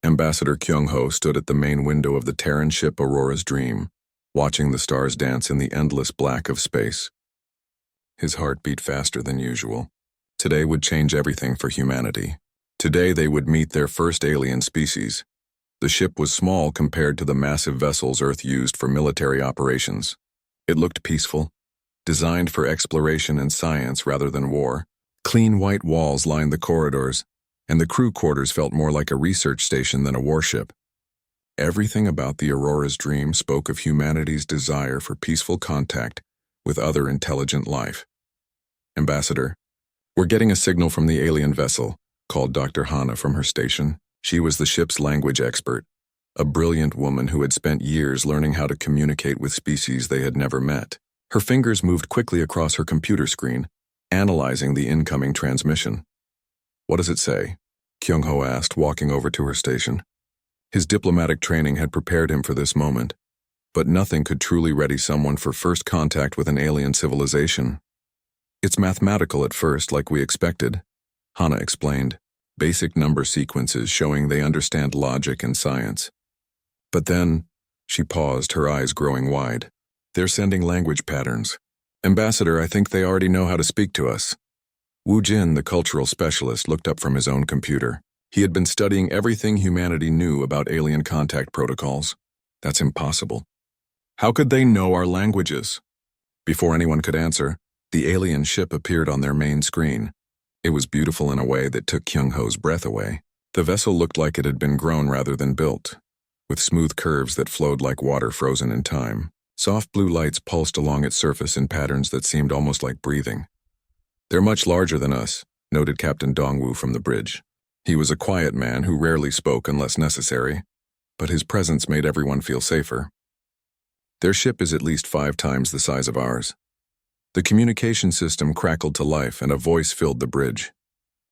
Ambassador Kyung-ho stood at the main window of the Terran ship Aurora's Dream, watching the stars dance in the endless black of space. His heart beat faster than usual. Today would change everything for humanity. Today they would meet their first alien species. The ship was small compared to the massive vessels Earth used for military operations. It looked peaceful, designed for exploration and science rather than war. Clean white walls lined the corridors, and the crew quarters felt more like a research station than a warship. Everything about the Aurora's Dream spoke of humanity's desire for peaceful contact with other intelligent life. "Ambassador, we're getting a signal from the alien vessel," called Dr. Hana from her station. She was the ship's language expert, a brilliant woman who had spent years learning how to communicate with species they had never met. Her fingers moved quickly across her computer screen, analyzing the incoming transmission. "What does it say?" Kyung-ho asked, walking over to her station. His diplomatic training had prepared him for this moment, but nothing could truly ready someone for first contact with an alien civilization. "It's mathematical at first, like we expected," Hana explained. "Basic number sequences showing they understand logic and science." But then, she paused, her eyes growing wide. "They're sending language patterns. Ambassador, I think they already know how to speak to us." Wu Jin, the cultural specialist, looked up from his own computer. He had been studying everything humanity knew about alien contact protocols. "That's impossible. How could they know our languages?" Before anyone could answer, the alien ship appeared on their main screen. It was beautiful in a way that took Kyung-ho's breath away. The vessel looked like it had been grown rather than built, with smooth curves that flowed like water frozen in time. Soft blue lights pulsed along its surface in patterns that seemed almost like breathing. "They're much larger than us," noted Captain Dongwu from the bridge. He was a quiet man who rarely spoke unless necessary, but his presence made everyone feel safer. "Their ship is at least 5 times the size of ours." The communication system crackled to life and a voice filled the bridge.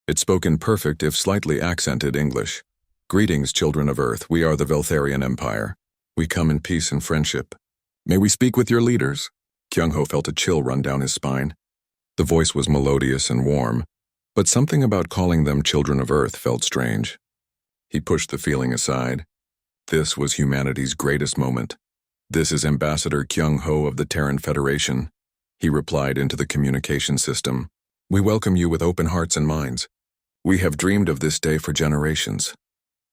It spoke in perfect, if slightly accented, English. "Greetings, children of Earth. We are the Veltharian Empire. We come in peace and friendship. May we speak with your leaders?" Kyung-ho felt a chill run down his spine. The voice was melodious and warm, but something about calling them children of Earth felt strange. He pushed the feeling aside. This was humanity's greatest moment. "This is Ambassador Kyung-ho of the Terran Federation," he replied into the communication system. "We welcome you with open hearts and minds. We have dreamed of this day for generations."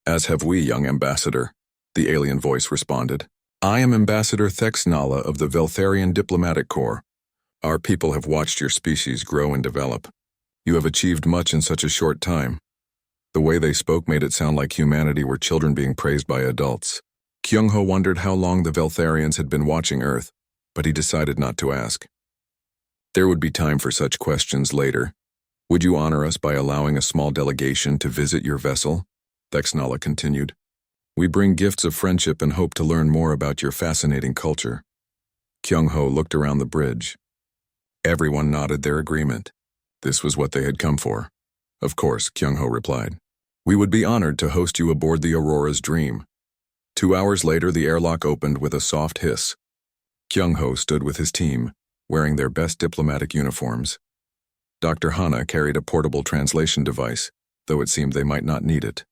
"As have we, young ambassador," the alien voice responded. "I am Ambassador Thexnala of the Veltharian Diplomatic Corps. Our people have watched your species grow and develop. You have achieved much in such a short time." The way they spoke made it sound like humanity were children being praised by adults. Kyung-ho wondered how long the Veltharians had been watching Earth, but he decided not to ask. There would be time for such questions later. "Would you honor us by allowing a small delegation to visit your vessel?" Thexnala continued. "We bring gifts of friendship and hope to learn more about your fascinating culture." Kyung-ho looked around the bridge. Everyone nodded their agreement. This was what they had come for. "Of course," Kyung-ho replied. "We would be honored to host you aboard the Aurora's Dream." 2 hours later, the airlock opened with a soft hiss. Kyung-ho stood with his team, wearing their best diplomatic uniforms. Dr. Hana carried a portable translation device, though it seemed they might not need it.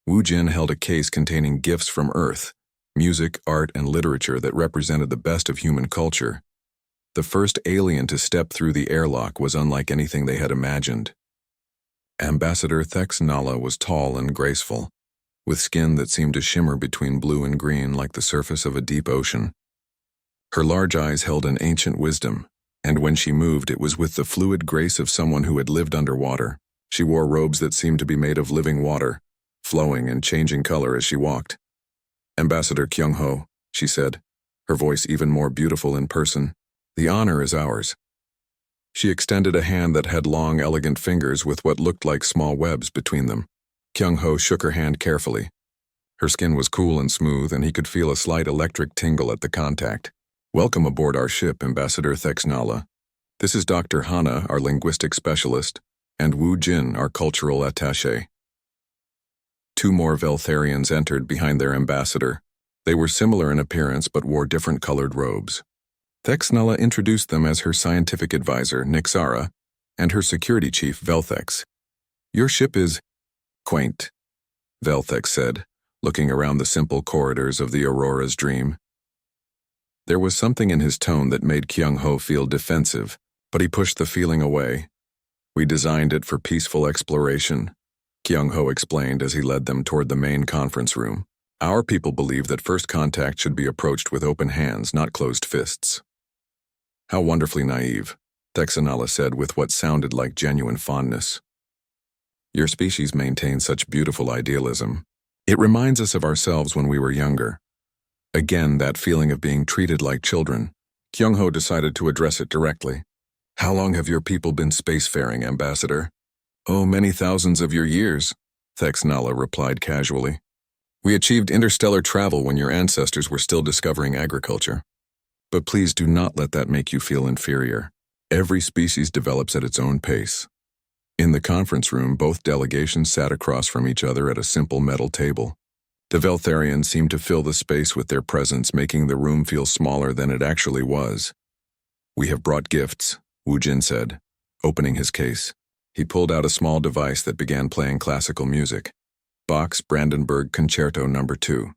Wu Jin held a case containing gifts from Earth, music, art, and literature that represented the best of human culture. The first alien to step through the airlock was unlike anything they had imagined. Ambassador Thexnala was tall and graceful, with skin that seemed to shimmer between blue and green like the surface of a deep ocean. Her large eyes held an ancient wisdom, and when she moved it was with the fluid grace of someone who had lived underwater. She wore robes that seemed to be made of living water, flowing and changing color as she walked. "Ambassador Kyung-ho," she said, her voice even more beautiful in person, "the honor is ours." She extended a hand that had long, elegant fingers with what looked like small webs between them. Kyung-ho shook her hand carefully. Her skin was cool and smooth, and he could feel a slight electric tingle at the contact. "Welcome aboard our ship, Ambassador Thexnala. This is Dr. Hana, our linguistic specialist, and Wu Jin, our cultural attaché." 2 more Veltharians entered behind their ambassador. They were similar in appearance but wore different colored robes. Thexnala introduced them as her scientific advisor, Nixara, and her security chief, Velthex. "Your ship is quaint," Velthex said, looking around the simple corridors of the Aurora's dream. There was something in his tone that made Kyung-ho feel defensive, but he pushed the feeling away. We designed it for peaceful exploration, Kyung-ho explained as he led them toward the main conference room. Our people believe that first contact should be approached with open hands, not closed fists. How wonderfully naive, Texanala said with what sounded like genuine fondness. Your species maintains such beautiful idealism. It reminds us of ourselves when we were younger. Again, that feeling of being treated like children. Kyung-ho decided to address it directly. How long have your people been spacefaring, Ambassador? Oh, many thousands of your years, Texanala replied casually. We achieved interstellar travel when your ancestors were still discovering agriculture. But please do not let that make you feel inferior. Every species develops at its own pace. In the conference room, both delegations sat across from each other at a simple metal table. The Veltharians seemed to fill the space with their presence, making the room feel smaller than it actually was. We have brought gifts, Wu Jin said, opening his case. He pulled out a small device that began playing classical music. Bach's Brandenburg Concerto No. 2.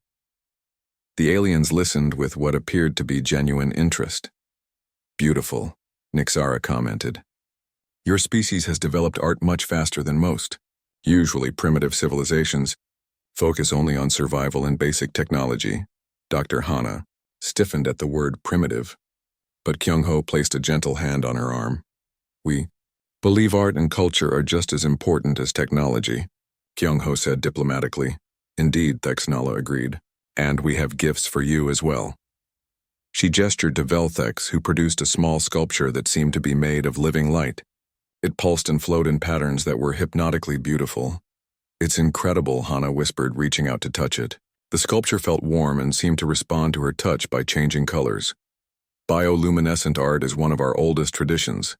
The aliens listened with what appeared to be genuine interest. Beautiful, Nixara commented. Your species has developed art much faster than most. Usually primitive civilizations focus only on survival and basic technology. Dr. Hana stiffened at the word primitive, but Kyung-ho placed a gentle hand on her arm. We believe art and culture are just as important as technology, Kyung-ho said diplomatically. Indeed, Texanala agreed. And we have gifts for you as well. She gestured to Velthex, who produced a small sculpture that seemed to be made of living light. It pulsed and flowed in patterns that were hypnotically beautiful. It's incredible, Hana whispered, reaching out to touch it. The sculpture felt warm and seemed to respond to her touch by changing colors. Bioluminescent art is one of our oldest traditions,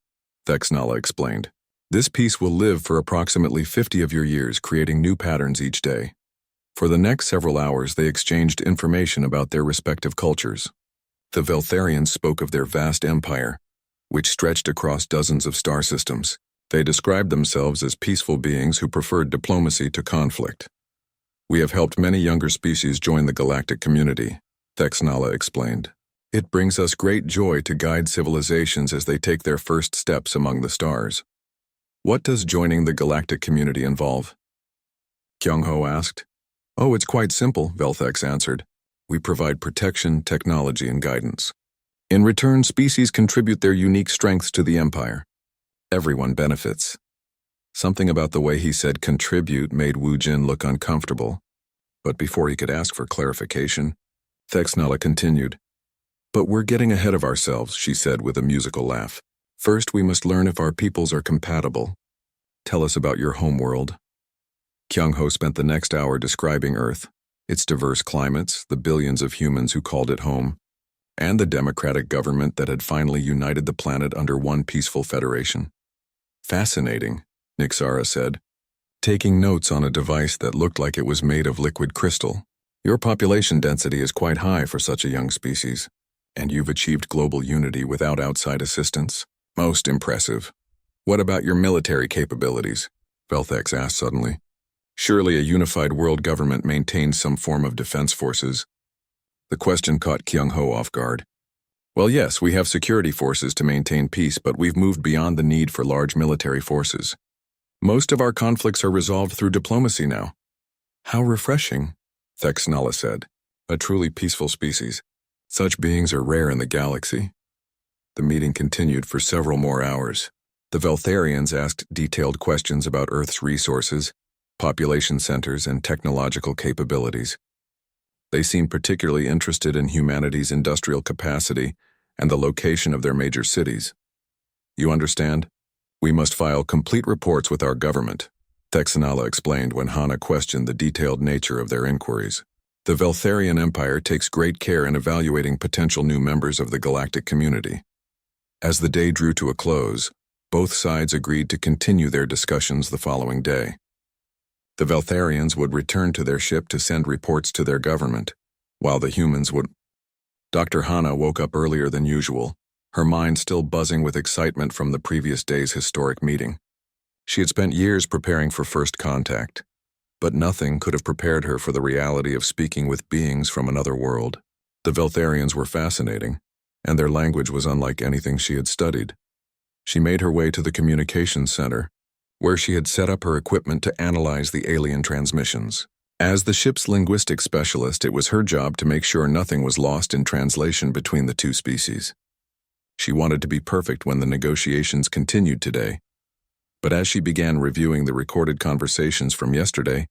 Texanala explained. This piece will live for approximately 50 of your years, creating new patterns each day. For the next several hours, they exchanged information about their respective cultures. The Veltharians spoke of their vast empire, which stretched across dozens of star systems. They described themselves as peaceful beings who preferred diplomacy to conflict. We have helped many younger species join the galactic community, Texanala explained. It brings us great joy to guide civilizations as they take their first steps among the stars. What does joining the galactic community involve? Kyung-ho asked. Oh, it's quite simple, Velthex answered. We provide protection, technology, and guidance. In return, species contribute their unique strengths to the Empire. Everyone benefits. Something about the way he said contribute made Wu Jin look uncomfortable. But before he could ask for clarification, Texanala continued. But we're getting ahead of ourselves, she said with a musical laugh. First, we must learn if our peoples are compatible. Tell us about your homeworld. Kyung-ho spent the next hour describing Earth, its diverse climates, the billions of humans who called it home, and the democratic government that had finally united the planet under one peaceful federation. Fascinating, Nixara said, taking notes on a device that looked like it was made of liquid crystal. Your population density is quite high for such a young species, and you've achieved global unity without outside assistance. Most impressive. What about your military capabilities? Velthex asked suddenly. Surely a unified world government maintains some form of defense forces. The question caught Kyung-ho off guard. Well, yes, we have security forces to maintain peace, but we've moved beyond the need for large military forces. Most of our conflicts are resolved through diplomacy now. How refreshing, Texanala said. A truly peaceful species. Such beings are rare in the galaxy. The meeting continued for several more hours. The Veltharians asked detailed questions about Earth's resources, population centers, and technological capabilities. They seemed particularly interested in humanity's industrial capacity and the location of their major cities. You understand? We must file complete reports with our government, Texanala explained when Hana questioned the detailed nature of their inquiries. The Veltharian Empire takes great care in evaluating potential new members of the galactic community. As the day drew to a close, both sides agreed to continue their discussions the following day. The Veltharians would return to their ship to send reports to their government, while the humans would. Dr. Hana woke up earlier than usual, her mind still buzzing with excitement from the previous day's historic meeting. She had spent years preparing for first contact, but nothing could have prepared her for the reality of speaking with beings from another world. The Veltharians were fascinating, and their language was unlike anything she had studied. She made her way to the communications center, where she had set up her equipment to analyze the alien transmissions. As the ship's linguistic specialist, it was her job to make sure nothing was lost in translation between the two species. She wanted to be perfect when the negotiations continued today, but as she began reviewing the recorded conversations from yesterday,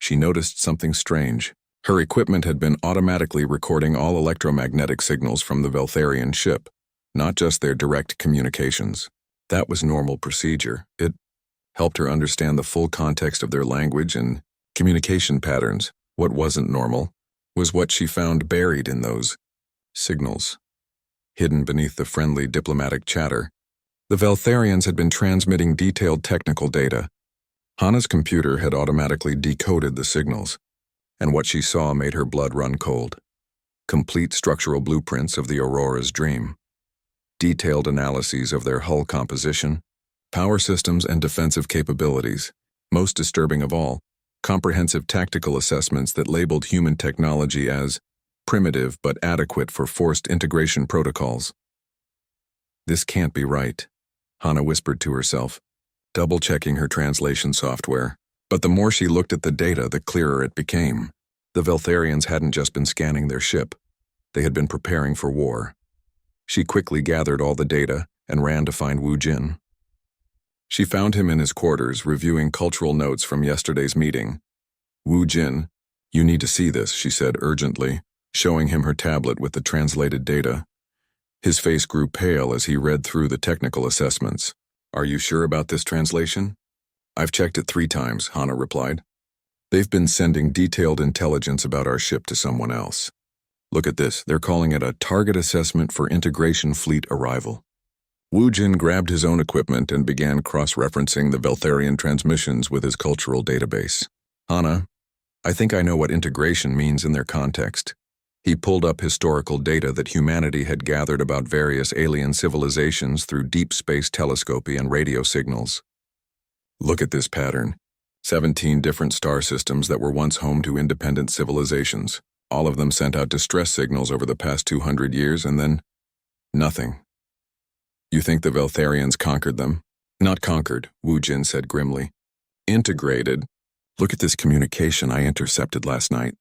she noticed something strange. Her equipment had been automatically recording all electromagnetic signals from the Veltharian ship, not just their direct communications. That was normal procedure. It helped her understand the full context of their language and communication patterns. What wasn't normal was what she found buried in those signals. Hidden beneath the friendly diplomatic chatter, the Veltharians had been transmitting detailed technical data. Hana's computer had automatically decoded the signals, and what she saw made her blood run cold. Complete structural blueprints of the Aurora's dream. Detailed analyses of their hull composition, power systems, and defensive capabilities. Most disturbing of all, comprehensive tactical assessments that labeled human technology as primitive but adequate for forced integration protocols. This can't be right, Hana whispered to herself, double-checking her translation software. But the more she looked at the data, the clearer it became. The Veltharians hadn't just been scanning their ship. They had been preparing for war. She quickly gathered all the data and ran to find Wu Jin. She found him in his quarters, reviewing cultural notes from yesterday's meeting. Wu Jin, you need to see this, she said urgently, showing him her tablet with the translated data. His face grew pale as he read through the technical assessments. Are you sure about this translation? I've checked it 3 times, Hana replied. They've been sending detailed intelligence about our ship to someone else. Look at this, they're calling it a target assessment for integration fleet arrival. Wu Jin grabbed his own equipment and began cross-referencing the Veltharian transmissions with his cultural database. Hana, I think I know what integration means in their context. He pulled up historical data that humanity had gathered about various alien civilizations through deep space telescopy and radio signals. Look at this pattern. 17 different star systems that were once home to independent civilizations. All of them sent out distress signals over the past 200 years and then nothing. You think the Veltharians conquered them? Not conquered, Wu Jin said grimly. Integrated. Look at this communication I intercepted last night.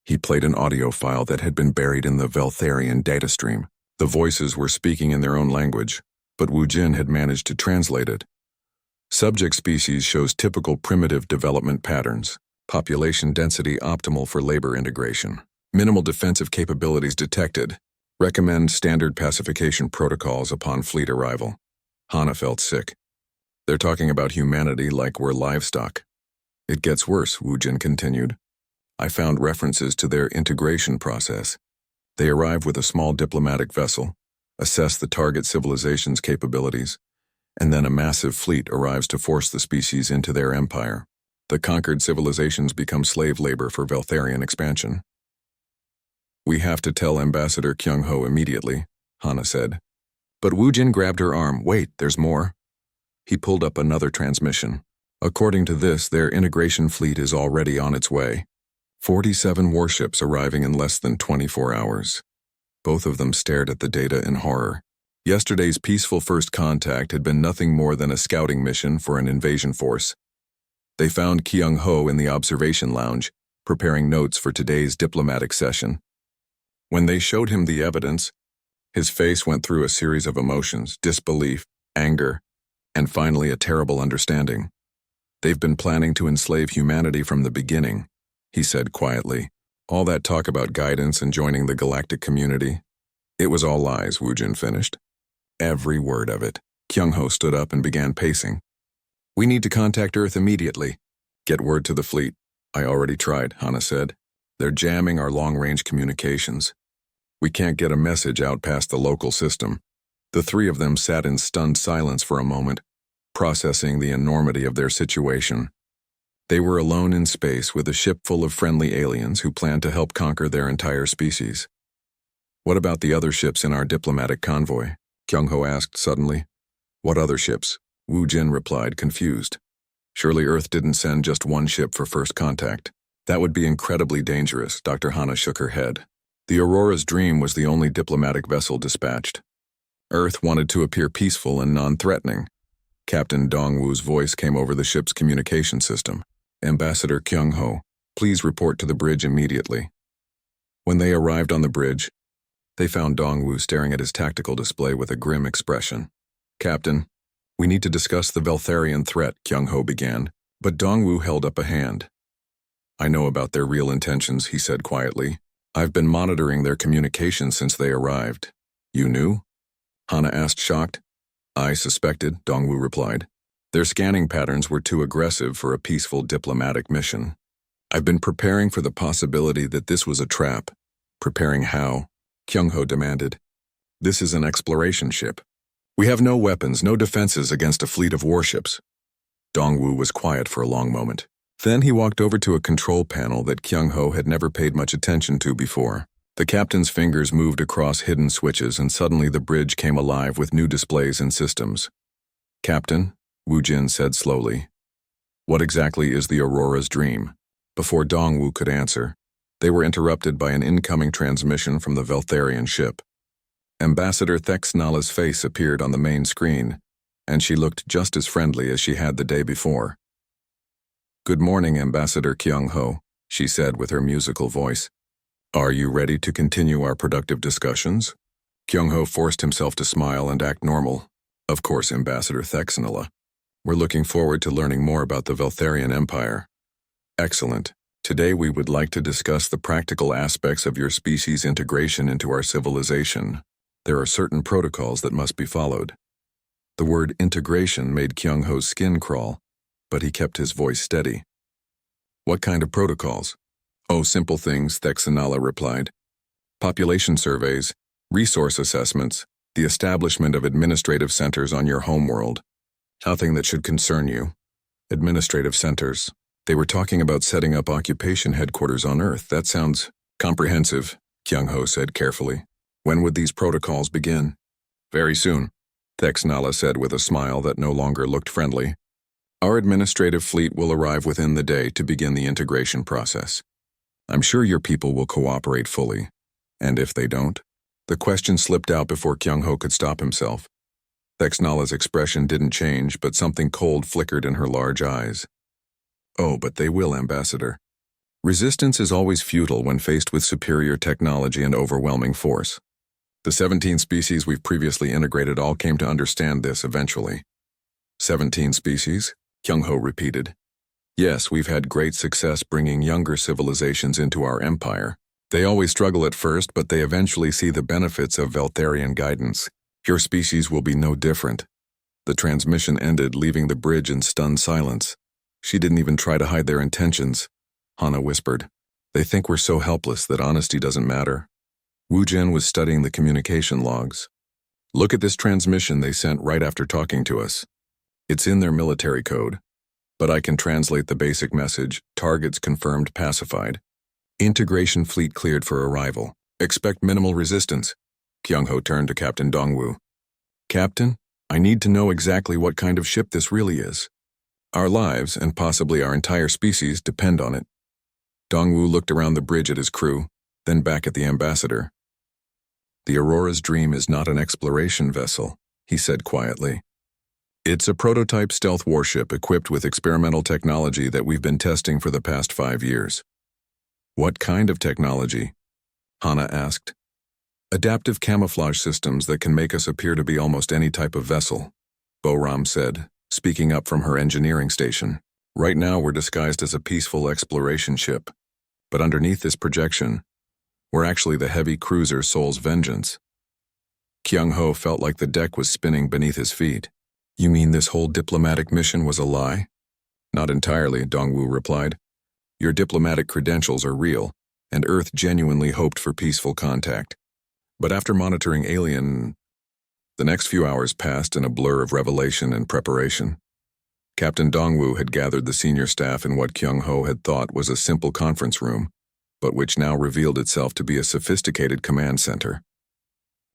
He played an audio file that had been buried in the Veltharian data stream. The voices were speaking in their own language, but Wu Jin had managed to translate it. Subject species shows typical primitive development patterns. Population density optimal for labor integration. Minimal defensive capabilities detected. Recommend standard pacification protocols upon fleet arrival. Hana felt sick. They're talking about humanity like we're livestock. It gets worse, Wu Jin continued. I found references to their integration process. They arrive with a small diplomatic vessel, assess the target civilization's capabilities, and then a massive fleet arrives to force the species into their empire. The conquered civilizations become slave labor for Veltharian expansion. We have to tell Ambassador Kyung-ho immediately, Hana said. But Wu Jin grabbed her arm. Wait, there's more. He pulled up another transmission. According to this, their integration fleet is already on its way. 47 warships arriving in less than 24 hours. Both of them stared at the data in horror. Yesterday's peaceful first contact had been nothing more than a scouting mission for an invasion force. They found Kyung-ho in the observation lounge, preparing notes for today's diplomatic session. When they showed him the evidence, his face went through a series of emotions: disbelief, anger, and finally a terrible understanding. They've been planning to enslave humanity from the beginning, he said quietly. All that talk about guidance and joining the galactic community, it was all lies, Wu Jin finished. Every word of it. Kyung-ho stood up and began pacing. We need to contact Earth immediately. Get word to the fleet. I already tried, Hana said. They're jamming our long-range communications. We can't get a message out past the local system. The 3 of them sat in stunned silence for a moment, processing the enormity of their situation. They were alone in space with a ship full of friendly aliens who planned to help conquer their entire species. What about the other ships in our diplomatic convoy? Kyung-ho asked suddenly. What other ships? Wu Jin replied, confused. Surely Earth didn't send just one ship for first contact. That would be incredibly dangerous, Dr. Hana shook her head. The Aurora's Dream was the only diplomatic vessel dispatched. Earth wanted to appear peaceful and non-threatening. Captain Dongwu's voice came over the ship's communication system. Ambassador Kyung-ho, please report to the bridge immediately. When they arrived on the bridge, they found Dongwu staring at his tactical display with a grim expression. Captain, we need to discuss the Veltharian threat, Kyung-ho began, but Dongwu held up a hand. I know about their real intentions, he said quietly. I've been monitoring their communications since they arrived. You knew? Hana asked, shocked. I suspected, Dongwu replied. Their scanning patterns were too aggressive for a peaceful diplomatic mission. I've been preparing for the possibility that this was a trap. Preparing how? Kyung-ho demanded. This is an exploration ship. We have no weapons, no defenses against a fleet of warships. Dongwu was quiet for a long moment. Then he walked over to a control panel that Kyung-ho had never paid much attention to before. The captain's fingers moved across hidden switches and suddenly the bridge came alive with new displays and systems. Captain, Wu Jin said slowly. What exactly is the Aurora's Dream? Before Dongwu could answer, they were interrupted by an incoming transmission from the Veltharian ship. Ambassador Thexnala's face appeared on the main screen, and she looked just as friendly as she had the day before. Good morning, Ambassador Kyung-ho, she said with her musical voice. Are you ready to continue our productive discussions? Kyung-ho forced himself to smile and act normal. Of course, Ambassador Thexnala. We're looking forward to learning more about the Veltharian Empire. Excellent. Today we would like to discuss the practical aspects of your species' integration into our civilization. There are certain protocols that must be followed. The word integration made Kyung-ho's skin crawl, but he kept his voice steady. What kind of protocols? Oh, simple things, Thexnala replied. Population surveys, resource assessments, the establishment of administrative centers on your homeworld. Nothing that should concern you. Administrative centers. They were talking about setting up occupation headquarters on Earth. That sounds comprehensive, Kyung-ho said carefully. When would these protocols begin? Very soon, Thexnala said with a smile that no longer looked friendly. Our administrative fleet will arrive within the day to begin the integration process. I'm sure your people will cooperate fully. And if they don't? The question slipped out before Kyung-ho could stop himself. Thexnala's expression didn't change, but something cold flickered in her large eyes. Oh, but they will, Ambassador. Resistance is always futile when faced with superior technology and overwhelming force. The 17 species we've previously integrated all came to understand this eventually. 17 species? Kyung-ho repeated. Yes, we've had great success bringing younger civilizations into our empire. They always struggle at first, but they eventually see the benefits of Veltharian guidance. Your species will be no different. The transmission ended, leaving the bridge in stunned silence. She didn't even try to hide their intentions, Hana whispered. They think we're so helpless that honesty doesn't matter. Wu Jin was studying the communication logs. Look at this transmission they sent right after talking to us. It's in their military code. But I can translate the basic message, targets confirmed pacified. Integration fleet cleared for arrival. Expect minimal resistance. Kyung-ho turned to Captain Dongwu. Captain, I need to know exactly what kind of ship this really is. Our lives, and possibly our entire species, depend on it. Dongwu looked around the bridge at his crew, then back at the ambassador. The Aurora's Dream is not an exploration vessel, he said quietly. It's a prototype stealth warship equipped with experimental technology that we've been testing for the past 5 years. What kind of technology? Hana asked. Adaptive camouflage systems that can make us appear to be almost any type of vessel, Boram said, speaking up from her engineering station. Right now we're disguised as a peaceful exploration ship, but underneath this projection, we're actually the heavy cruiser Soul's Vengeance. Kyung-ho felt like the deck was spinning beneath his feet. You mean this whole diplomatic mission was a lie? Not entirely, Dongwu replied. Your diplomatic credentials are real, and Earth genuinely hoped for peaceful contact. But after monitoring the next few hours passed in a blur of revelation and preparation. Captain Dongwu had gathered the senior staff in what Kyung-ho had thought was a simple conference room, but which now revealed itself to be a sophisticated command center.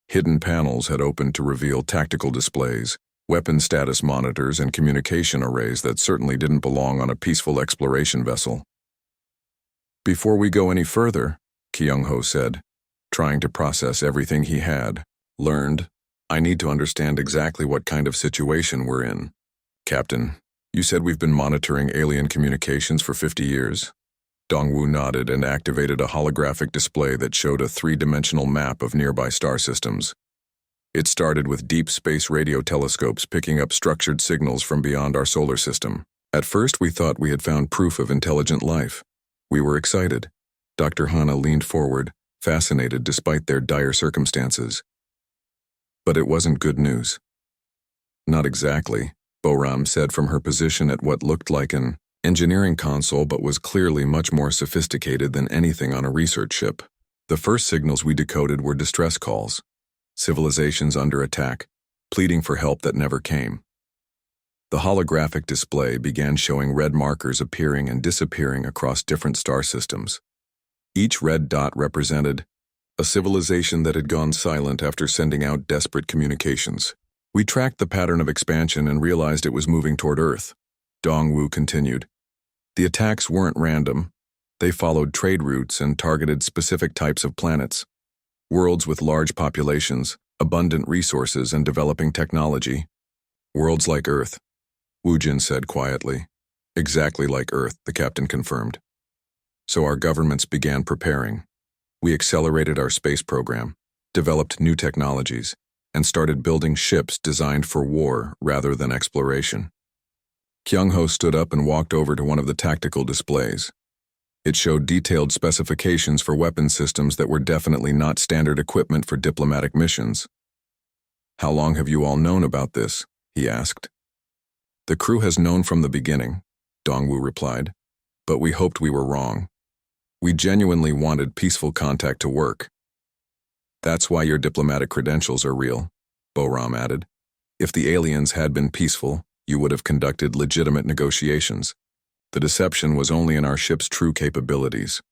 Hidden panels had opened to reveal tactical displays, weapon status monitors and communication arrays that certainly didn't belong on a peaceful exploration vessel. "Before we go any further," Kyung-ho said, trying to process everything he had learned, "I need to understand exactly what kind of situation we're in." "Captain, you said we've been monitoring alien communications for 50 years. Dongwoo nodded and activated a holographic display that showed a three-dimensional map of nearby star systems. It started with deep space radio telescopes picking up structured signals from beyond our solar system. At first, we thought we had found proof of intelligent life. We were excited. Dr. Hana leaned forward, fascinated despite their dire circumstances. But it wasn't good news. "Not exactly," Boram said from her position at what looked like an engineering console but was clearly much more sophisticated than anything on a research ship. "The first signals we decoded were distress calls. Civilizations under attack, pleading for help that never came." The holographic display began showing red markers appearing and disappearing across different star systems. Each red dot represented a civilization that had gone silent after sending out desperate communications. "We tracked the pattern of expansion and realized it was moving toward Earth," Dongwoo continued. "The attacks weren't random. They followed trade routes and targeted specific types of planets. Worlds with large populations, abundant resources, and developing technology. Worlds like Earth," Woojin said quietly. "Exactly like Earth," the captain confirmed. "So our governments began preparing. We accelerated our space program, developed new technologies, and started building ships designed for war rather than exploration." Kyung-ho stood up and walked over to one of the tactical displays. It showed detailed specifications for weapon systems that were definitely not standard equipment for diplomatic missions. "How long have you all known about this?" he asked. "The crew has known from the beginning," Dongwoo replied, "but we hoped we were wrong. We genuinely wanted peaceful contact to work." "That's why your diplomatic credentials are real," Boram added. "If the aliens had been peaceful, you would have conducted legitimate negotiations. The deception was only in our ship's true capabilities."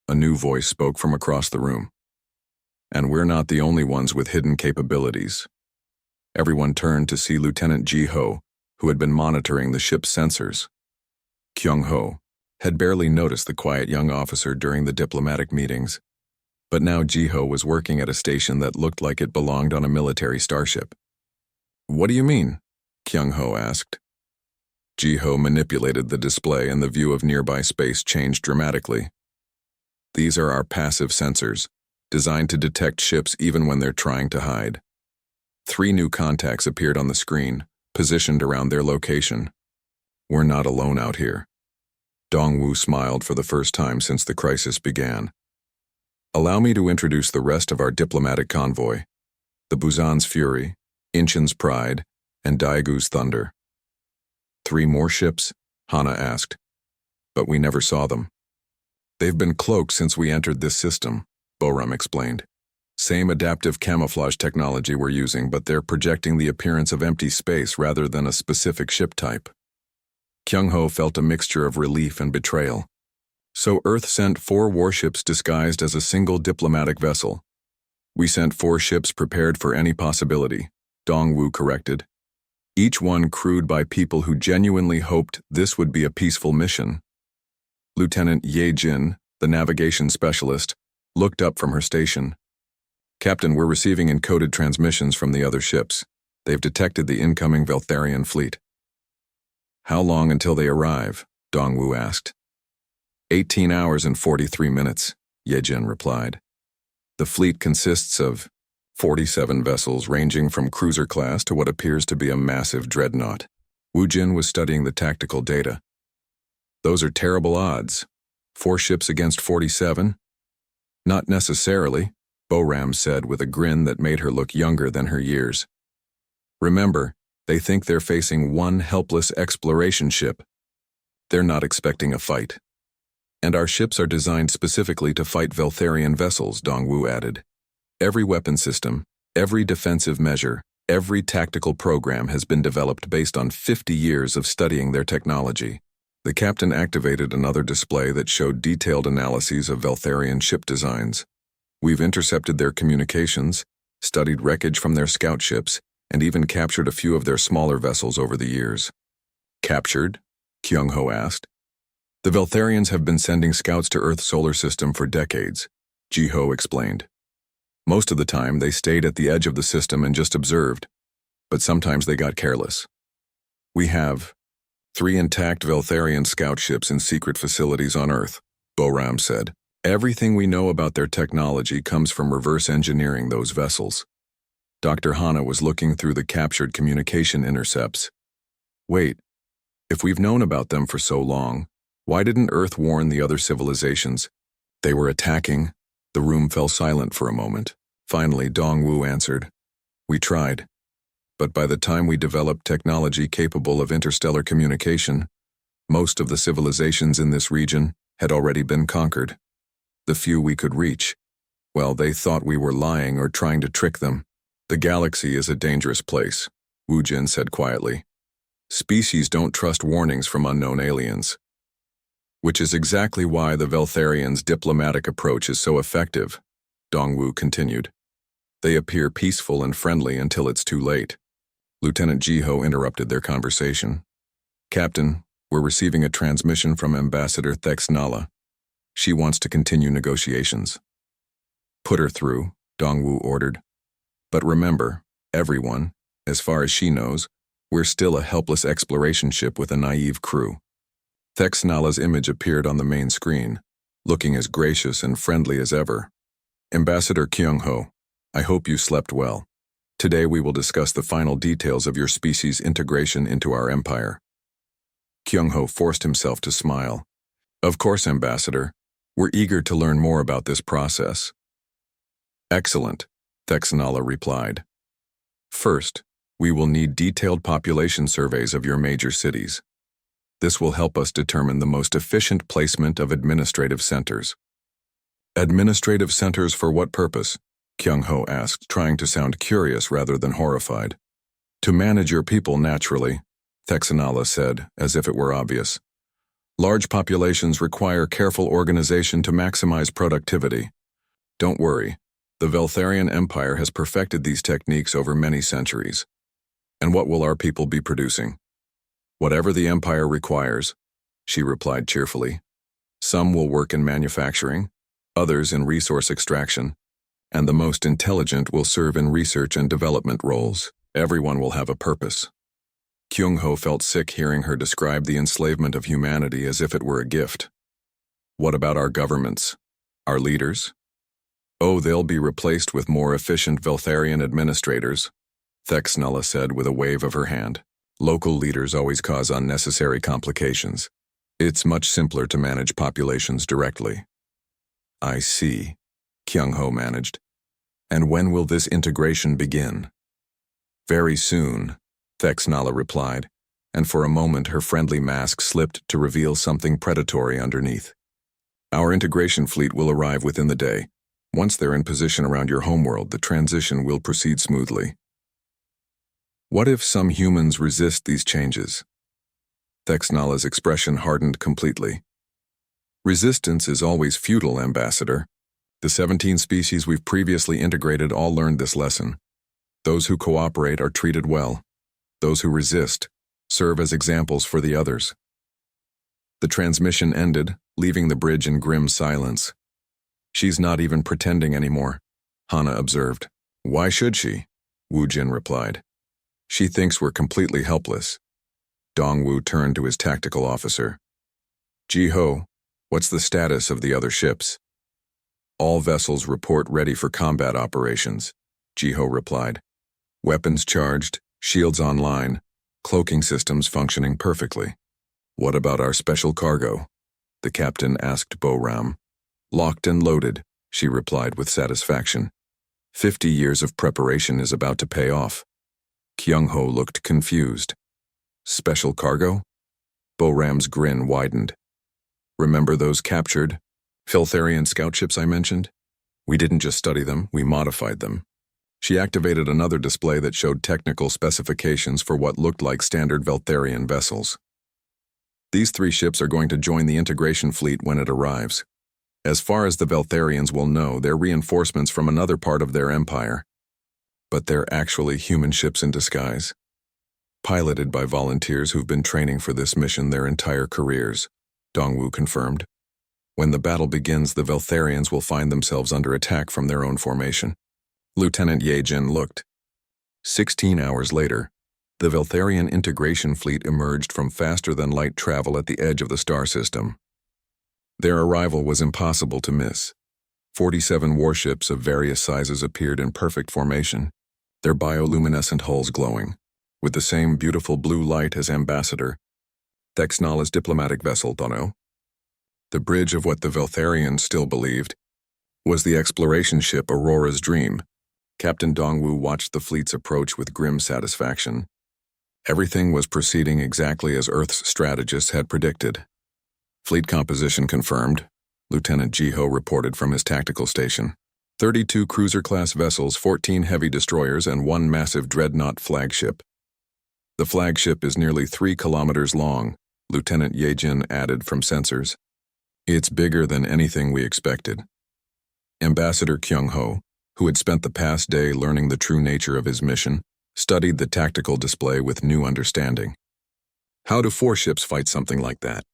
A new voice spoke from across the room. "And we're not the only ones with hidden capabilities." Everyone turned to see Lieutenant Ji-ho, who had been monitoring the ship's sensors. Kyung-ho had barely noticed the quiet young officer during the diplomatic meetings, but now Ji-ho was working at a station that looked like it belonged on a military starship. "What do you mean?" Kyung-ho asked. Ji-ho manipulated the display and the view of nearby space changed dramatically. "These are our passive sensors, designed to detect ships even when they're trying to hide." 3 new contacts appeared on the screen, positioned around their location. "We're not alone out here." Dongwoo smiled for the first time since the crisis began. "Allow me to introduce the rest of our diplomatic convoy, the Busan's Fury, Inchin's Pride, and Daigu's Thunder." 3 more ships?" Hana asked. "But we never saw them." "They've been cloaked since we entered this system," Boram explained. "Same adaptive camouflage technology we're using, but they're projecting the appearance of empty space rather than a specific ship type." Kyung-ho felt a mixture of relief and betrayal. "So Earth sent 4 warships disguised as a single diplomatic vessel." "We sent 4 ships prepared for any possibility," Dongwoo corrected. "Each one crewed by people who genuinely hoped this would be a peaceful mission." Lieutenant Ye Jin, the navigation specialist, looked up from her station. "Captain, we're receiving encoded transmissions from the other ships. They've detected the incoming Veltharian fleet." "How long until they arrive?" Dongwoo asked. 18 hours and 43 minutes, Ye Jin replied. "The fleet consists of 47 vessels ranging from cruiser class to what appears to be a massive dreadnought." Woojin was studying the tactical data. "Those are terrible odds. 4 ships against 47? "Not necessarily," Boram said with a grin that made her look younger than her years. "Remember, they think they're facing one helpless exploration ship. They're not expecting a fight. And our ships are designed specifically to fight Veltharian vessels," Dongwoo added. "Every weapon system, every defensive measure, every tactical program has been developed based on 50 years of studying their technology." The captain activated another display that showed detailed analyses of Veltharian ship designs. "We've intercepted their communications, studied wreckage from their scout ships, and even captured a few of their smaller vessels over the years. Captured? Kyung-ho asked. The Veltharians have been sending scouts to Earth's solar system for decades, Ji-ho explained. Most of the time, they stayed at the edge of the system and just observed, but sometimes they got careless. We have 3 intact Veltharian scout ships in secret facilities on Earth, Boram said. Everything we know about their technology comes from reverse engineering those vessels. Dr. Hana was looking through the captured communication intercepts. Wait, if we've known about them for so long, why didn't Earth warn the other civilizations? They were attacking. The room fell silent for a moment. Finally, Dong-Wu answered. We tried. But by the time we developed technology capable of interstellar communication, most of the civilizations in this region had already been conquered. The few we could reach, well, they thought we were lying or trying to trick them. The galaxy is a dangerous place, Wu Jin said quietly. Species don't trust warnings from unknown aliens. Which is exactly why the Veltharians' diplomatic approach is so effective, Dong-Wu continued. They appear peaceful and friendly until it's too late. Lieutenant Ji-ho interrupted their conversation. Captain, we're receiving a transmission from Ambassador Thex Nala. She wants to continue negotiations. Put her through, Dong-Wu ordered. But remember, everyone, as far as she knows, we're still a helpless exploration ship with a naive crew. Thex Nala's image appeared on the main screen, looking as gracious and friendly as ever. Ambassador Kyung-ho, I hope you slept well. Today we will discuss the final details of your species' integration into our empire. Kyung-ho forced himself to smile. Of course, Ambassador. We're eager to learn more about this process. Excellent, Thex Nala replied. First, we will need detailed population surveys of your major cities. This will help us determine the most efficient placement of administrative centers. Administrative centers for what purpose? Kyung-ho asked, trying to sound curious rather than horrified. To manage your people naturally, Thex Nala said, as if it were obvious. Large populations require careful organization to maximize productivity. Don't worry, the Veltharian Empire has perfected these techniques over many centuries. And what will our people be producing? Whatever the Empire requires, she replied cheerfully. Some will work in manufacturing, others in resource extraction, and the most intelligent will serve in research and development roles. Everyone will have a purpose. Kyung-ho felt sick hearing her describe the enslavement of humanity as if it were a gift. What about our governments? Our leaders? Oh, they'll be replaced with more efficient Veltharian administrators, Thex Nala said with a wave of her hand. Local leaders always cause unnecessary complications. It's much simpler to manage populations directly. I see, Kyung-ho managed. And when will this integration begin? Very soon, Thex Nala replied, and for a moment her friendly mask slipped to reveal something predatory underneath. Our integration fleet will arrive within the day. Once they're in position around your homeworld, the transition will proceed smoothly. What if some humans resist these changes? Thex Nala's expression hardened completely. Resistance is always futile, Ambassador. The 17 species we've previously integrated all learned this lesson. Those who cooperate are treated well. Those who resist serve as examples for the others. The transmission ended, leaving the bridge in grim silence. She's not even pretending anymore, Hana observed. Why should she? Wu Jin replied. She thinks we're completely helpless. Dong-Wu turned to his tactical officer. Ji-ho, what's the status of the other ships? All vessels report ready for combat operations, Ji-ho replied. Weapons charged, shields online, cloaking systems functioning perfectly. What about our special cargo? The captain asked Boram. Locked and loaded, she replied with satisfaction. 50 years of preparation is about to pay off. Kyung-ho looked confused. Special cargo? Boram's grin widened. Remember those captured Veltharian scout ships I mentioned? We didn't just study them, we modified them. She activated another display that showed technical specifications for what looked like standard Veltharian vessels. These 3 ships are going to join the integration fleet when it arrives. As far as the Veltharians will know, they're reinforcements from another part of their empire. but they're actually human ships in disguise, piloted by volunteers who've been training for this mission their entire careers, Dongwu confirmed. When the battle begins, the Veltharians will find themselves under attack from their own formation. Lieutenant Yejin looked. 16 hours later, the Veltharian integration fleet emerged from faster-than-light travel at the edge of the star system. Their arrival was impossible to miss. 47 warships of various sizes appeared in perfect formation, their bioluminescent hulls glowing, with the same beautiful blue light as Ambassador Thexnala's diplomatic vessel, Dono. The bridge of what the Veltharians still believed was the exploration ship Aurora's Dream. Captain Dongwu watched the fleet's approach with grim satisfaction. Everything was proceeding exactly as Earth's strategists had predicted. Fleet composition confirmed, Lieutenant Jiho reported from his tactical station. 32 cruiser-class vessels, 14 heavy destroyers, and 1 massive dreadnought flagship. The flagship is nearly 3 kilometers long, Lieutenant Yejin added from sensors. It's bigger than anything we expected. Ambassador Kyung-ho, who had spent the past day learning the true nature of his mission, studied the tactical display with new understanding. How do 4 ships fight something like that?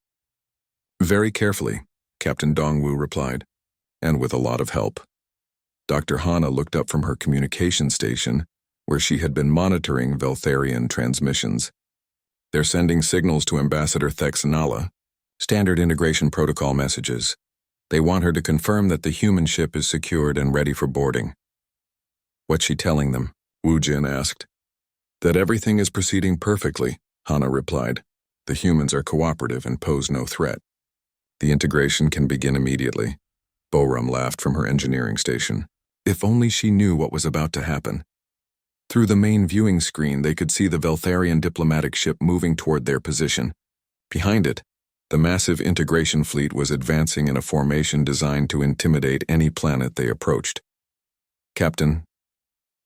Very carefully, Captain Dongwu replied, and with a lot of help. Dr. Hana looked up from her communication station, where she had been monitoring Veltharian transmissions. They're sending signals to Ambassador Thexnala, standard integration protocol messages. They want her to confirm that the human ship is secured and ready for boarding. What's she telling them? Wu Jin asked. That everything is proceeding perfectly, Hana replied. The humans are cooperative and pose no threat. The integration can begin immediately. Boram laughed from her engineering station. If only she knew what was about to happen. Through the main viewing screen, they could see the Veltharian diplomatic ship moving toward their position. Behind it, the massive integration fleet was advancing in a formation designed to intimidate any planet they approached. Captain,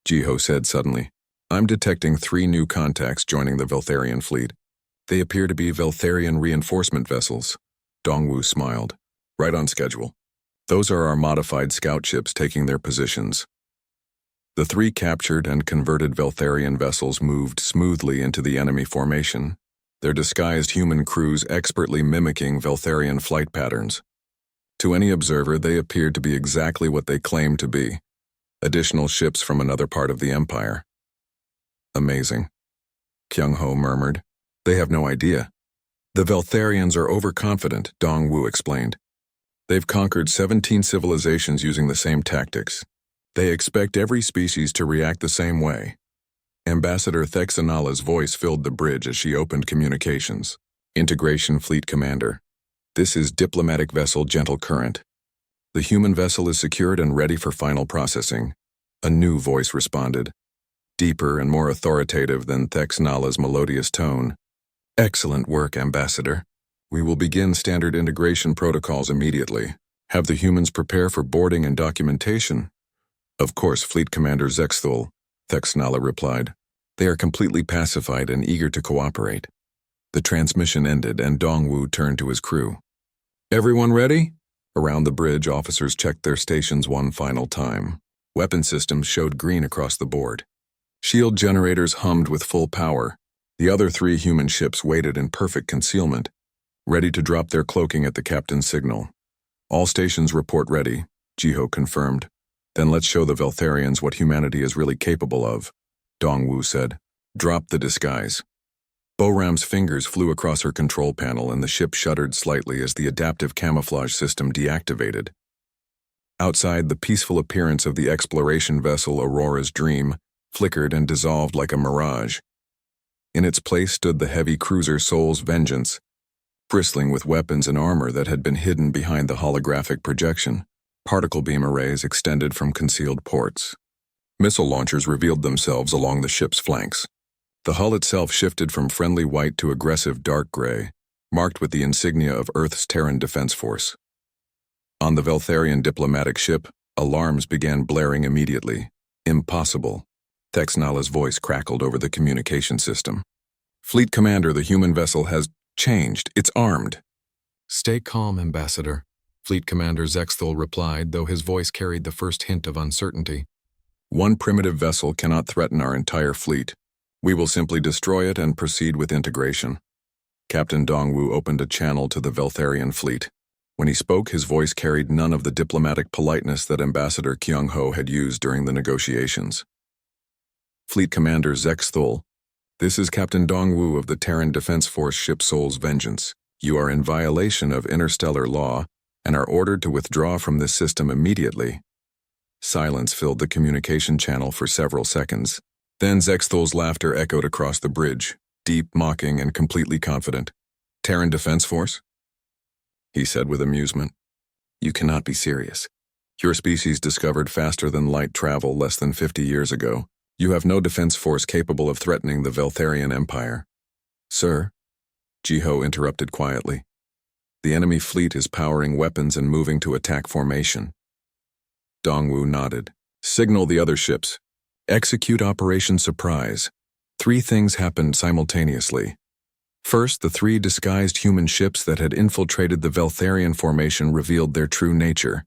Jiho said suddenly, I'm detecting 3 new contacts joining the Veltharian fleet. They appear to be Veltharian reinforcement vessels. Dongwu smiled. Right on schedule. Those are our modified scout ships taking their positions. The 3 captured and converted Veltharian vessels moved smoothly into the enemy formation, their disguised human crews expertly mimicking Veltharian flight patterns. To any observer, they appeared to be exactly what they claimed to be, additional ships from another part of the Empire. Amazing, Kyung-ho murmured. They have no idea. The Veltharians are overconfident, Dongwu explained. They've conquered 17 civilizations using the same tactics. They expect every species to react the same way. Ambassador Thexnala's voice filled the bridge as she opened communications. Integration Fleet Commander. This is Diplomatic Vessel Gentle Current. The human vessel is secured and ready for final processing. A new voice responded, deeper and more authoritative than Thexnala's melodious tone. Excellent work, Ambassador. We will begin standard integration protocols immediately. Have the humans prepare for boarding and documentation. Of course, Fleet Commander Zexthul, Thexnala replied. They are completely pacified and eager to cooperate. The transmission ended and Dongwu turned to his crew. Everyone ready? Around the bridge, officers checked their stations one final time. Weapon systems showed green across the board. Shield generators hummed with full power. The other 3 human ships waited in perfect concealment, ready to drop their cloaking at the captain's signal. All stations report ready, Jiho confirmed. Then let's show the Veltharians what humanity is really capable of, Dongwu said. Drop the disguise. Boram's fingers flew across her control panel and the ship shuddered slightly as the adaptive camouflage system deactivated. Outside, the peaceful appearance of the exploration vessel Aurora's Dream flickered and dissolved like a mirage. In its place stood the heavy cruiser Soul's Vengeance, bristling with weapons and armor that had been hidden behind the holographic projection. Particle beam arrays extended from concealed ports. Missile launchers revealed themselves along the ship's flanks. The hull itself shifted from friendly white to aggressive dark gray, marked with the insignia of Earth's Terran Defense Force. On the Veltharian diplomatic ship, alarms began blaring immediately. Impossible. Thexnala's voice crackled over the communication system. Fleet Commander, the human vessel has changed. It's armed. Stay calm, Ambassador, Fleet Commander Zexthul replied, though his voice carried the first hint of uncertainty. One primitive vessel cannot threaten our entire fleet. We will simply destroy it and proceed with integration. Captain Dongwu opened a channel to the Veltharian fleet. When he spoke, his voice carried none of the diplomatic politeness that Ambassador Kyung-ho had used during the negotiations. Fleet Commander Zexthul, this is Captain Dongwu of the Terran Defense Force ship Soul's Vengeance. You are in violation of interstellar law and are ordered to withdraw from this system immediately. Silence filled the communication channel for several seconds. Then Zexthul's laughter echoed across the bridge, deep, mocking, and completely confident. Terran Defense Force? He said with amusement. You cannot be serious. Your species discovered faster than light travel less than 50 years ago. You have no defense force capable of threatening the Veltharian Empire. Sir, Jiho interrupted quietly. The enemy fleet is powering weapons and moving to attack formation. Dongwu nodded. Signal the other ships. Execute Operation Surprise. 3 things happened simultaneously. First, the 3 disguised human ships that had infiltrated the Veltharian formation revealed their true nature.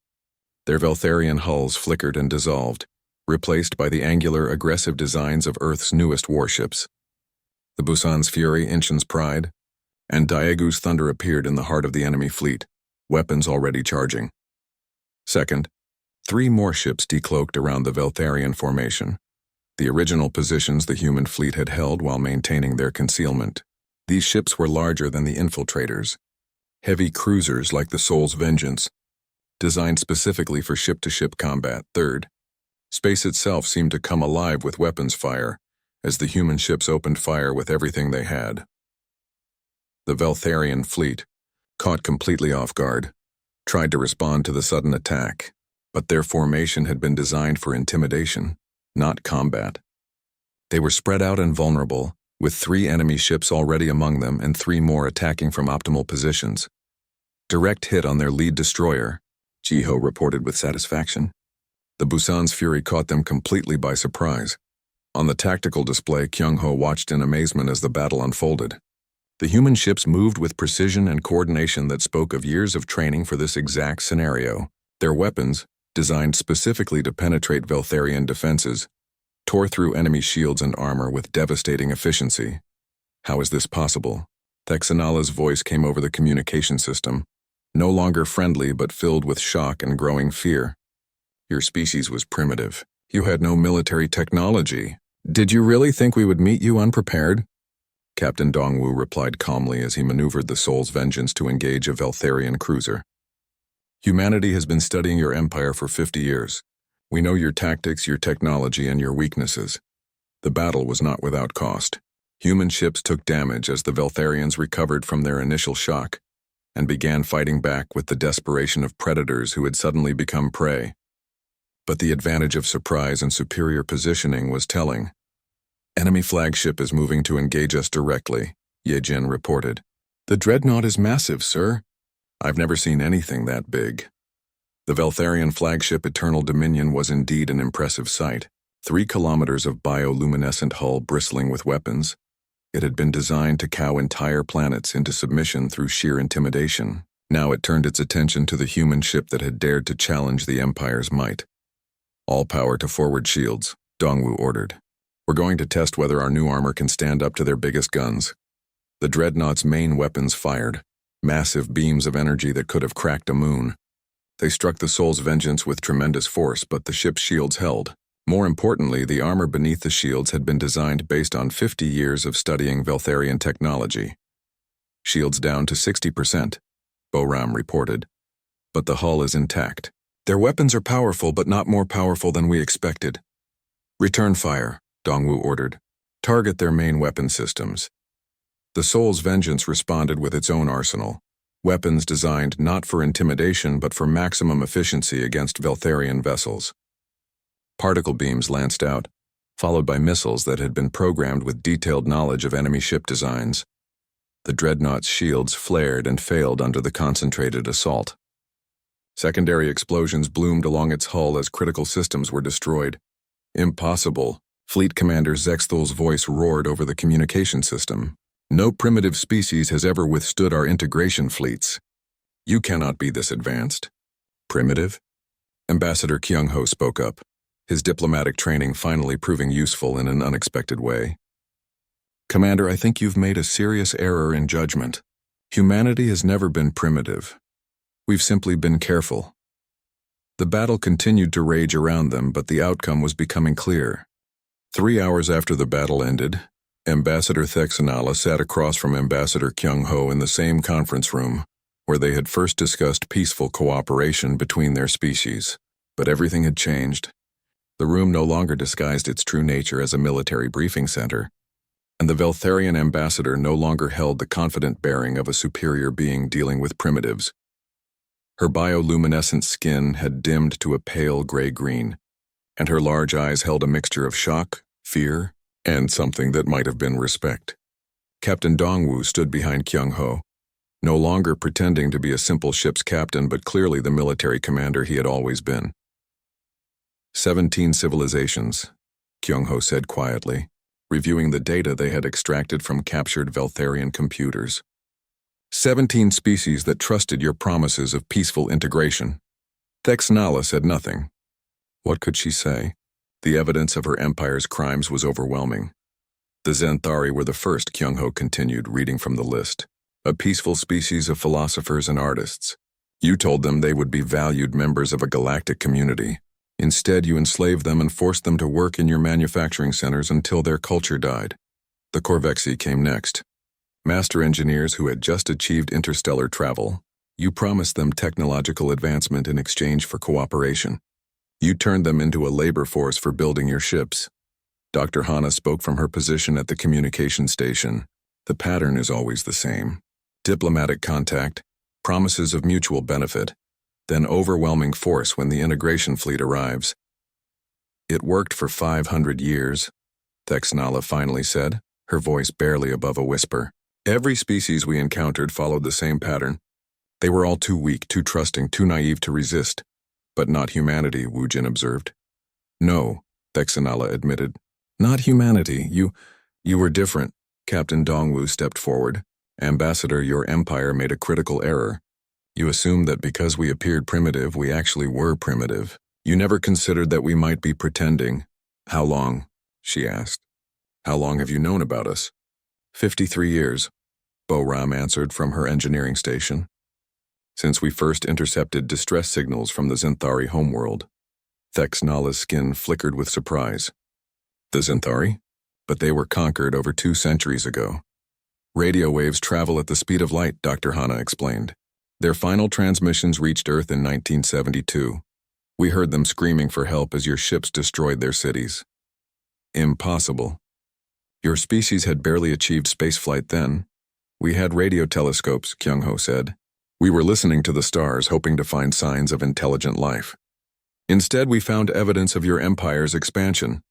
Their Veltharian hulls flickered and dissolved, replaced by the angular, aggressive designs of Earth's newest warships. The Busan's Fury, Inchen's Pride, and Daegu's Thunder appeared in the heart of the enemy fleet, weapons already charging. Second, 3 more ships decloaked around the Veltharian formation, the original positions the human fleet had held while maintaining their concealment. These ships were larger than the infiltrators, heavy cruisers like the Soul's Vengeance, designed specifically for ship-to-ship combat. Third, space itself seemed to come alive with weapons fire as the human ships opened fire with everything they had. The Veltharian fleet, caught completely off guard, tried to respond to the sudden attack, but their formation had been designed for intimidation, not combat. They were spread out and vulnerable, with 3 enemy ships already among them and 3 more attacking from optimal positions. Direct hit on their lead destroyer, Jiho reported with satisfaction. The Busan's Fury caught them completely by surprise. On the tactical display, Kyung-ho watched in amazement as the battle unfolded. The human ships moved with precision and coordination that spoke of years of training for this exact scenario. Their weapons, designed specifically to penetrate Veltharian defenses, tore through enemy shields and armor with devastating efficiency. How is this possible? Texanala's voice came over the communication system, no longer friendly but filled with shock and growing fear. Your species was primitive. You had no military technology. Did you really think we would meet you unprepared? Captain Dongwu replied calmly as he maneuvered the Soul's Vengeance to engage a Veltharian cruiser. Humanity has been studying your empire for 50 years. We know your tactics, your technology, and your weaknesses. The battle was not without cost. Human ships took damage as the Veltharians recovered from their initial shock and began fighting back with the desperation of predators who had suddenly become prey. But the advantage of surprise and superior positioning was telling. Enemy flagship is moving to engage us directly, Ye-jin reported. The dreadnought is massive, sir. I've never seen anything that big. The Veltharian flagship Eternal Dominion was indeed an impressive sight. 3 kilometers of bioluminescent hull bristling with weapons. It had been designed to cow entire planets into submission through sheer intimidation. Now it turned its attention to the human ship that had dared to challenge the Empire's might. All power to forward shields, Dongwu ordered. We're going to test whether our new armor can stand up to their biggest guns. The dreadnought's main weapons fired, massive beams of energy that could have cracked a moon. They struck the Soul's Vengeance with tremendous force, but the ship's shields held. More importantly, the armor beneath the shields had been designed based on 50 years of studying Veltharian technology. Shields down to 60%, Boram reported. But the hull is intact. Their weapons are powerful, but not more powerful than we expected. Return fire, Dongwu ordered. Target their main weapon systems. The Soul's Vengeance responded with its own arsenal. Weapons designed not for intimidation but for maximum efficiency against Veltharian vessels. Particle beams lanced out, followed by missiles that had been programmed with detailed knowledge of enemy ship designs. The dreadnought's shields flared and failed under the concentrated assault. Secondary explosions bloomed along its hull as critical systems were destroyed. Impossible, Fleet Commander Zexthul's voice roared over the communication system. No primitive species has ever withstood our integration fleets. You cannot be this advanced. Primitive? Ambassador Kyung-ho spoke up. his diplomatic training finally proving useful in an unexpected way. "Commander, I think you've made a serious error in judgment. Humanity has never been primitive. We've simply been careful." The battle continued to rage around them, but the outcome was becoming clear. 3 hours after the battle ended, Ambassador Thexanala sat across from Ambassador Kyung-ho in the same conference room, where they had first discussed peaceful cooperation between their species. But everything had changed. The room no longer disguised its true nature as a military briefing center, and the Veltharian ambassador no longer held the confident bearing of a superior being dealing with primitives. Her bioluminescent skin had dimmed to a pale gray-green, and her large eyes held a mixture of shock, fear, and something that might have been respect. Captain Dongwu stood behind Kyung-ho, no longer pretending to be a simple ship's captain but clearly the military commander he had always been. 17 civilizations, Kyung-ho said quietly, reviewing the data they had extracted from captured Veltharian computers. 17 species that trusted your promises of peaceful integration. Thexanala said nothing. What could she say? The evidence of her empire's crimes was overwhelming. The Zenthari were the first, Kyung-ho continued, reading from the list. A peaceful species of philosophers and artists. You told them they would be valued members of a galactic community. Instead, you enslaved them and forced them to work in your manufacturing centers until their culture died. The Corvexi came next. Master engineers who had just achieved interstellar travel. You promised them technological advancement in exchange for cooperation. You turned them into a labor force for building your ships. Dr. Hana spoke from her position at the communication station. The pattern is always the same. Diplomatic contact, promises of mutual benefit, then overwhelming force when the integration fleet arrives. It worked for 500 years, Thexanala finally said, her voice barely above a whisper. Every species we encountered followed the same pattern. They were all too weak, too trusting, too naive to resist. But not humanity, Wu Jin observed. No, Thexanala admitted. Not humanity. You were different. Captain Dongwu stepped forward. Ambassador, your empire made a critical error. You assumed that because we appeared primitive, we actually were primitive. You never considered that we might be pretending. How long? She asked. How long have you known about us? 53 years, Bo-Ram answered from her engineering station. Since we first intercepted distress signals from the Zenthari homeworld. Thexanala's skin flickered with surprise. The Zenthari? But they were conquered over 2 centuries ago. Radio waves travel at the speed of light, Dr. Hana explained. Their final transmissions reached Earth in 1972. We heard them screaming for help as your ships destroyed their cities. Impossible. Your species had barely achieved spaceflight then. We had radio telescopes, Kyung-ho said. We were listening to the stars, hoping to find signs of intelligent life. Instead, we found evidence of your empire's expansion.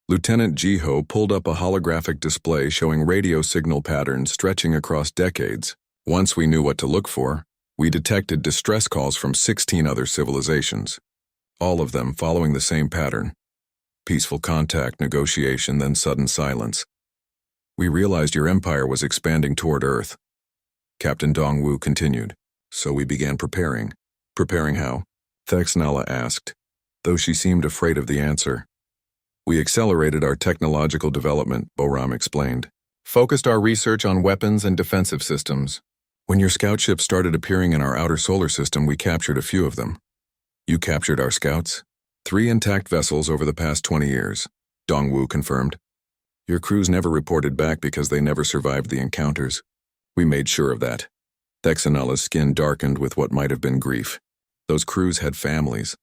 Lieutenant Ji-ho pulled up a holographic display showing radio signal patterns stretching across decades. Once we knew what to look for, we detected distress calls from 16 other civilizations, all of them following the same pattern. Peaceful contact, negotiation, then sudden silence. We realized your empire was expanding toward Earth. Captain Dongwu continued. So we began preparing. Preparing how? Thexanala asked, though she seemed afraid of the answer. We accelerated our technological development, Bo-Ram explained. Focused our research on weapons and defensive systems. When your scout ships started appearing in our outer solar system, we captured a few of them. You captured our scouts? 3 intact vessels over the past 20 years, Dongwu confirmed. Your crews never reported back because they never survived the encounters. We made sure of that. Thexanala's skin darkened with what might have been grief. Those crews had families.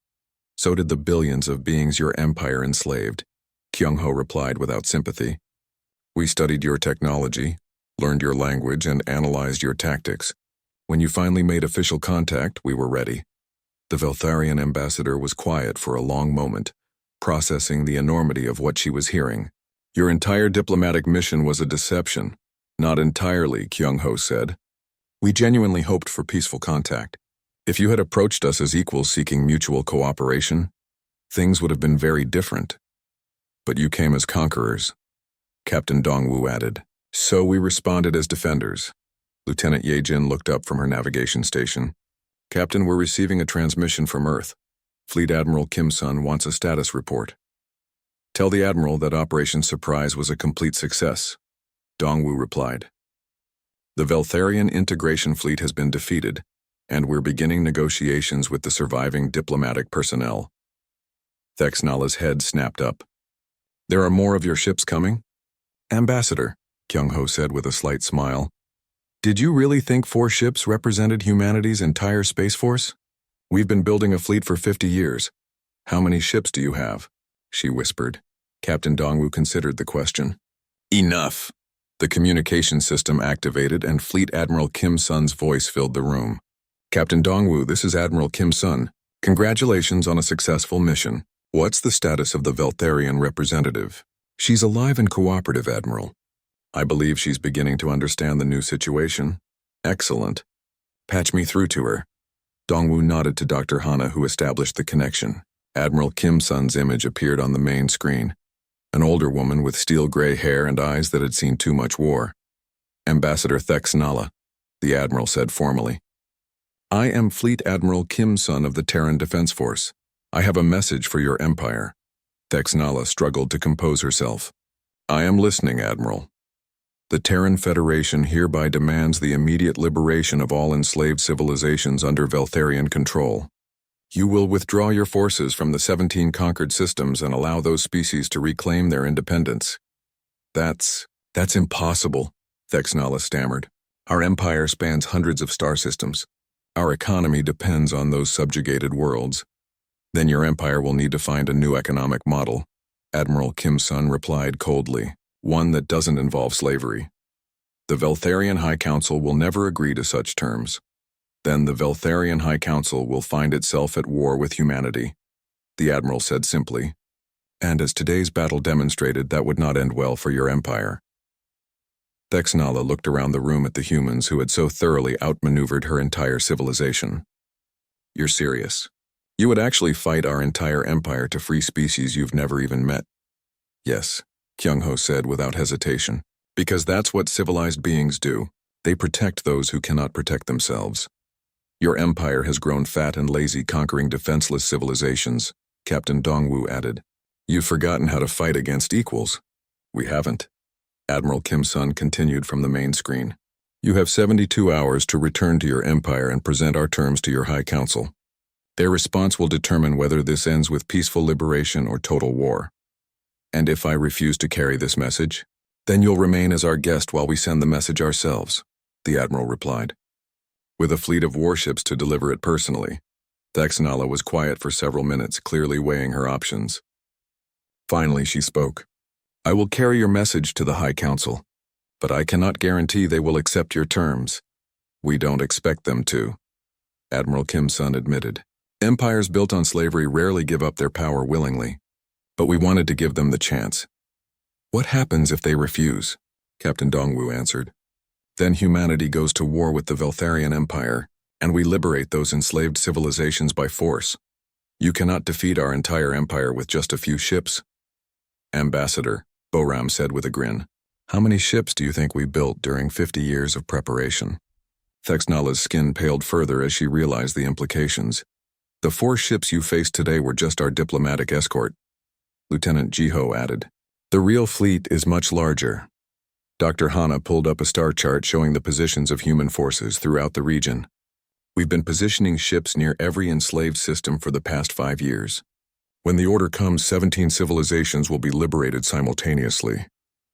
So did the billions of beings your empire enslaved, Kyung-ho replied without sympathy. We studied your technology, learned your language, and analyzed your tactics. When you finally made official contact, we were ready. The Veltharian ambassador was quiet for a long moment, processing the enormity of what she was hearing. Your entire diplomatic mission was a deception. Not entirely, Kyung-ho said. We genuinely hoped for peaceful contact. If you had approached us as equals seeking mutual cooperation, things would have been very different. But you came as conquerors, Captain Dongwu added. So we responded as defenders. Lieutenant Ye-jin looked up from her navigation station. Captain, we're receiving a transmission from Earth. Fleet Admiral Kim Sun wants a status report. Tell the Admiral that Operation Surprise was a complete success, Dongwu replied. The Veltharian integration fleet has been defeated, and we're beginning negotiations with the surviving diplomatic personnel. Thexnala's head snapped up. There are more of your ships coming? Ambassador, Kyung-ho said with a slight smile. Did you really think 4 ships represented humanity's entire space force? We've been building a fleet for 50 years. How many ships do you have? She whispered. Captain Dongwu considered the question. Enough! The communication system activated and Fleet Admiral Kim Sun's voice filled the room. Captain Dongwu, this is Admiral Kim Sun. Congratulations on a successful mission. What's the status of the Veltharian representative? She's alive and cooperative, Admiral. I believe she's beginning to understand the new situation. Excellent. Patch me through to her. Dongwu nodded to Dr. Hana, who established the connection. Admiral Kim Sun's image appeared on the main screen. An older woman with steel-gray hair and eyes that had seen too much war. Ambassador Thexnala, the Admiral said formally. I am Fleet Admiral Kim Sun of the Terran Defense Force. I have a message for your Empire. Thexnala struggled to compose herself. I am listening, Admiral. The Terran Federation hereby demands the immediate liberation of all enslaved civilizations under Veltharian control. You will withdraw your forces from the 17 conquered systems and allow those species to reclaim their independence. That's impossible, Thexnala stammered. Our empire spans hundreds of star systems. Our economy depends on those subjugated worlds. Then your empire will need to find a new economic model, Admiral Kim Sun replied coldly, one that doesn't involve slavery. The Veltharian High Council will never agree to such terms. Then the Veltharian High Council will find itself at war with humanity, the Admiral said simply. And as today's battle demonstrated, that would not end well for your empire. Thexnala looked around the room at the humans who had so thoroughly outmaneuvered her entire civilization. You're serious? You would actually fight our entire empire to free species you've never even met? Yes, Kyung-ho said without hesitation, because that's what civilized beings do. They protect those who cannot protect themselves. Your empire has grown fat and lazy conquering defenseless civilizations, Captain Dongwu added. You've forgotten how to fight against equals. We haven't. Admiral Kim Sun continued from the main screen. You have 72 hours to return to your empire and present our terms to your High Council. Their response will determine whether this ends with peaceful liberation or total war. And if I refuse to carry this message, then you'll remain as our guest while we send the message ourselves, the Admiral replied. With a fleet of warships to deliver it personally, Thexnala was quiet for several minutes, clearly weighing her options. Finally, she spoke. I will carry your message to the High Council, but I cannot guarantee they will accept your terms. We don't expect them to, Admiral Kim Sun admitted. Empires built on slavery rarely give up their power willingly, but we wanted to give them the chance. What happens if they refuse? Captain Dongwu answered. Then humanity goes to war with the Veltharian Empire, and we liberate those enslaved civilizations by force. You cannot defeat our entire empire with just a few ships. Ambassador, Boram said with a grin. How many ships do you think we built during 50 years of preparation? Thexnala's skin paled further as she realized the implications. The 4 ships you faced today were just our diplomatic escort, Lieutenant Jiho added. The real fleet is much larger. Dr. Hana pulled up a star chart showing the positions of human forces throughout the region. We've been positioning ships near every enslaved system for the past 5 years. When the order comes, 17 civilizations will be liberated simultaneously.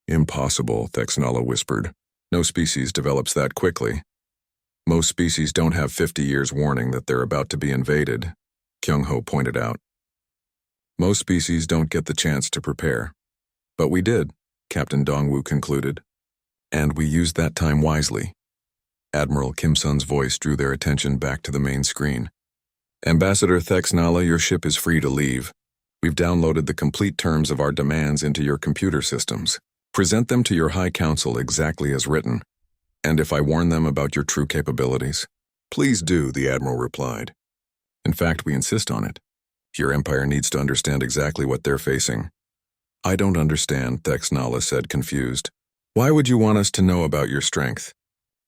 Impossible, Thexnala whispered. No species develops that quickly. Most species don't have 50 years warning that they're about to be invaded, Kyung-ho pointed out. Most species don't get the chance to prepare. But we did, Captain Dongwu concluded. And we used that time wisely. Admiral Kim Sun's voice drew their attention back to the main screen. Ambassador Thexnala, your ship is free to leave. We've downloaded the complete terms of our demands into your computer systems. Present them to your High Council exactly as written. And if I warn them about your true capabilities, please do, the Admiral replied. In fact, we insist on it. Your empire needs to understand exactly what they're facing. I don't understand, Thexnala said, confused. Why would you want us to know about your strength?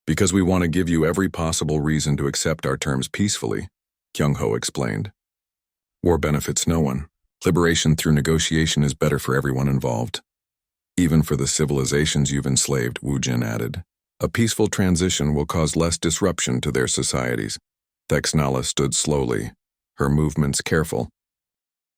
Because we want to give you every possible reason to accept our terms peacefully, Kyung-ho explained. War benefits no one. Liberation through negotiation is better for everyone involved. Even for the civilizations you've enslaved, Wu Jin added. A peaceful transition will cause less disruption to their societies. Thexnala stood slowly, her movements careful,